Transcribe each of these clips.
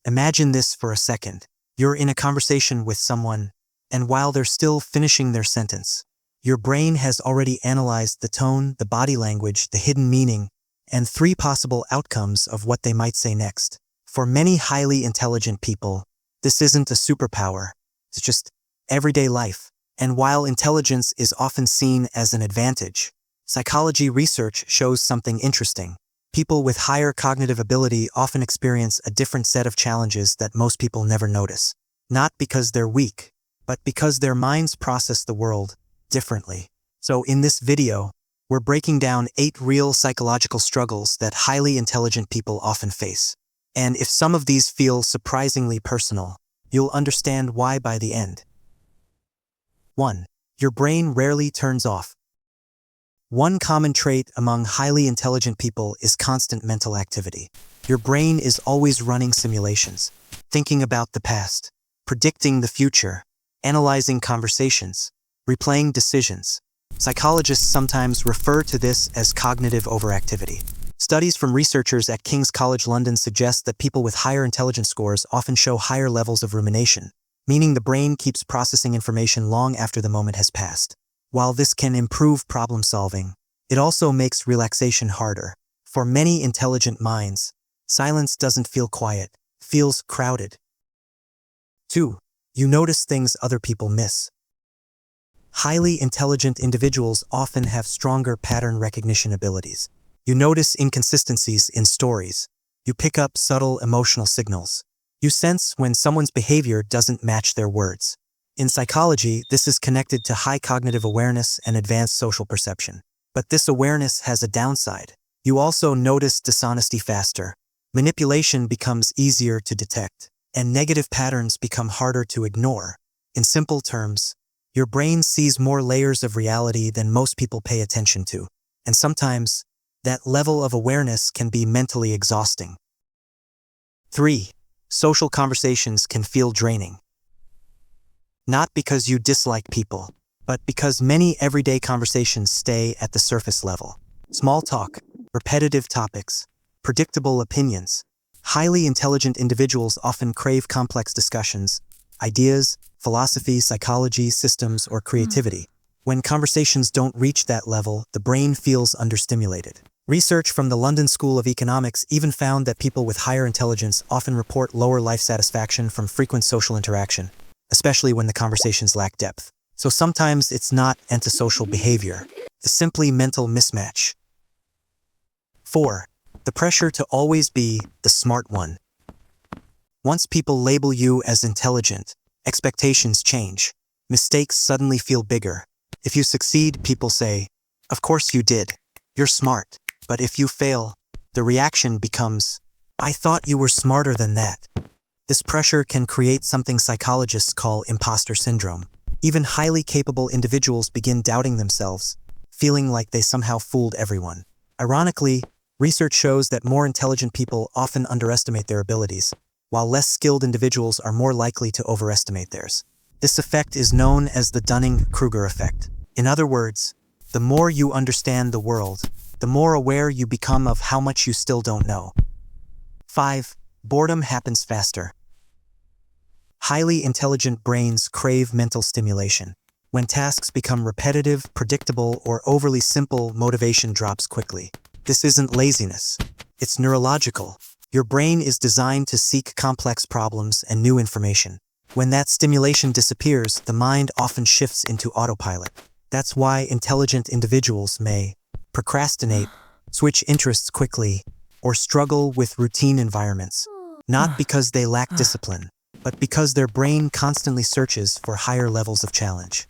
Imagine this for a second. You're in a conversation with someone, and while they're still finishing their sentence, your brain has already analyzed the tone, the body language, the hidden meaning, and three possible outcomes of what they might say next. For many highly intelligent people, this isn't a superpower. It's just everyday life. And while intelligence is often seen as an advantage, psychology research shows something interesting. People with higher cognitive ability often experience a different set of challenges that most people never notice. Not because they're weak, but because their minds process the world differently. So in this video, we're breaking down 8 real psychological struggles that highly intelligent people often face. And if some of these feel surprisingly personal, you'll understand why by the end. 1. Your brain rarely turns off. One common trait among highly intelligent people is constant mental activity. Your brain is always running simulations, thinking about the past, predicting the future, analyzing conversations, replaying decisions. Psychologists sometimes refer to this as cognitive overactivity. Studies from researchers at King's College London suggest that people with higher intelligence scores often show higher levels of rumination, meaning the brain keeps processing information long after the moment has passed. While this can improve problem solving, it also makes relaxation harder. For many intelligent minds, silence doesn't feel quiet, it feels crowded. 2. You notice things other people miss. Highly intelligent individuals often have stronger pattern recognition abilities. You notice inconsistencies in stories. You pick up subtle emotional signals. You sense when someone's behavior doesn't match their words. In psychology, this is connected to high cognitive awareness and advanced social perception. But this awareness has a downside. You also notice dishonesty faster. Manipulation becomes easier to detect, and negative patterns become harder to ignore. In simple terms, your brain sees more layers of reality than most people pay attention to, and sometimes, that level of awareness can be mentally exhausting. 3. Social conversations can feel draining. Not because you dislike people, but because many everyday conversations stay at the surface level. Small talk, repetitive topics, predictable opinions. Highly intelligent individuals often crave complex discussions, ideas, philosophy, psychology, systems, or creativity. When conversations don't reach that level, the brain feels understimulated. Research from the London School of Economics even found that people with higher intelligence often report lower life satisfaction from frequent social interaction, especially when the conversations lack depth. So sometimes it's not antisocial behavior, it's simply mental mismatch. 4. The pressure to always be the smart one. Once people label you as intelligent, expectations change. Mistakes suddenly feel bigger. If you succeed, people say, "Of course you did. You're smart." But if you fail, the reaction becomes, "I thought you were smarter than that." This pressure can create something psychologists call imposter syndrome. Even highly capable individuals begin doubting themselves, feeling like they somehow fooled everyone. Ironically, research shows that more intelligent people often underestimate their abilities, while less skilled individuals are more likely to overestimate theirs. This effect is known as the Dunning-Kruger effect. In other words, the more you understand the world, the more aware you become of how much you still don't know. 5. Boredom happens faster. Highly intelligent brains crave mental stimulation. When tasks become repetitive, predictable, or overly simple, motivation drops quickly. This isn't laziness. It's neurological. Your brain is designed to seek complex problems and new information. When that stimulation disappears, the mind often shifts into autopilot. That's why intelligent individuals may procrastinate, switch interests quickly, or struggle with routine environments. Not because they lack discipline, but because their brain constantly searches for higher levels of challenge.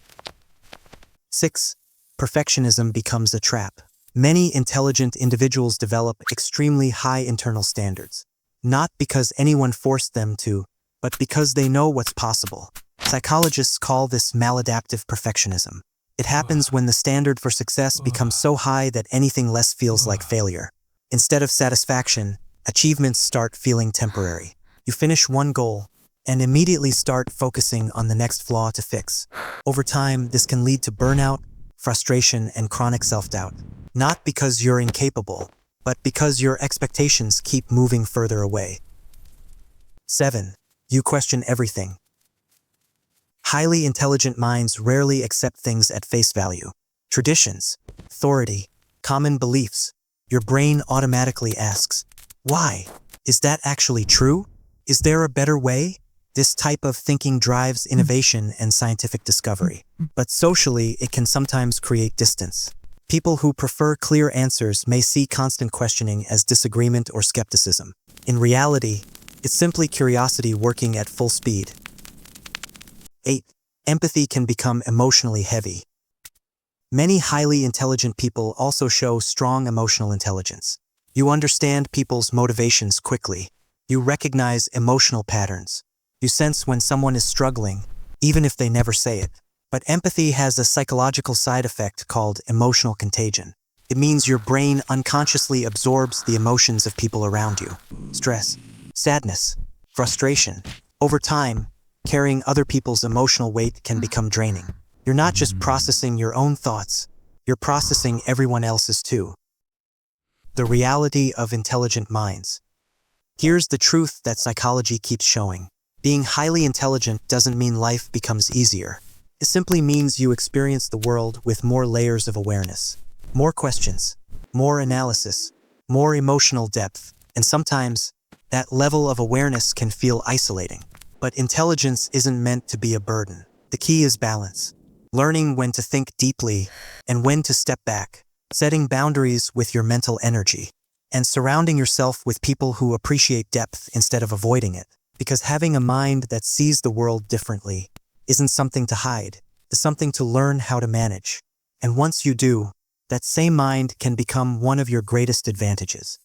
6. Perfectionism becomes a trap. Many intelligent individuals develop extremely high internal standards, not because anyone forced them to, but because they know what's possible. Psychologists call this maladaptive perfectionism. It happens when the standard for success becomes so high that anything less feels like failure. Instead of satisfaction, achievements start feeling temporary. You finish one goal and immediately start focusing on the next flaw to fix. Over time, this can lead to burnout, frustration, and chronic self-doubt. Not because you're incapable, but because your expectations keep moving further away. 7. You question everything. Highly intelligent minds rarely accept things at face value. Traditions, authority, common beliefs. Your brain automatically asks, why? Is that actually true? Is there a better way? This type of thinking drives innovation and scientific discovery. But socially, it can sometimes create distance. People who prefer clear answers may see constant questioning as disagreement or skepticism. In reality, it's simply curiosity working at full speed. 8. Empathy can become emotionally heavy. Many highly intelligent people also show strong emotional intelligence. You understand people's motivations quickly. You recognize emotional patterns. You sense when someone is struggling, even if they never say it. But empathy has a psychological side effect called emotional contagion. It means your brain unconsciously absorbs the emotions of people around you. Stress, sadness, frustration. Over time, carrying other people's emotional weight can become draining. You're not just processing your own thoughts, you're processing everyone else's too. The reality of intelligent minds. Here's the truth that psychology keeps showing. Being highly intelligent doesn't mean life becomes easier. It simply means you experience the world with more layers of awareness, more questions, more analysis, more emotional depth, and sometimes that level of awareness can feel isolating. But intelligence isn't meant to be a burden. The key is balance. Learning when to think deeply and when to step back, setting boundaries with your mental energy, and surrounding yourself with people who appreciate depth instead of avoiding it. Because having a mind that sees the world differently isn't something to hide, it's something to learn how to manage. And once you do, that same mind can become one of your greatest advantages.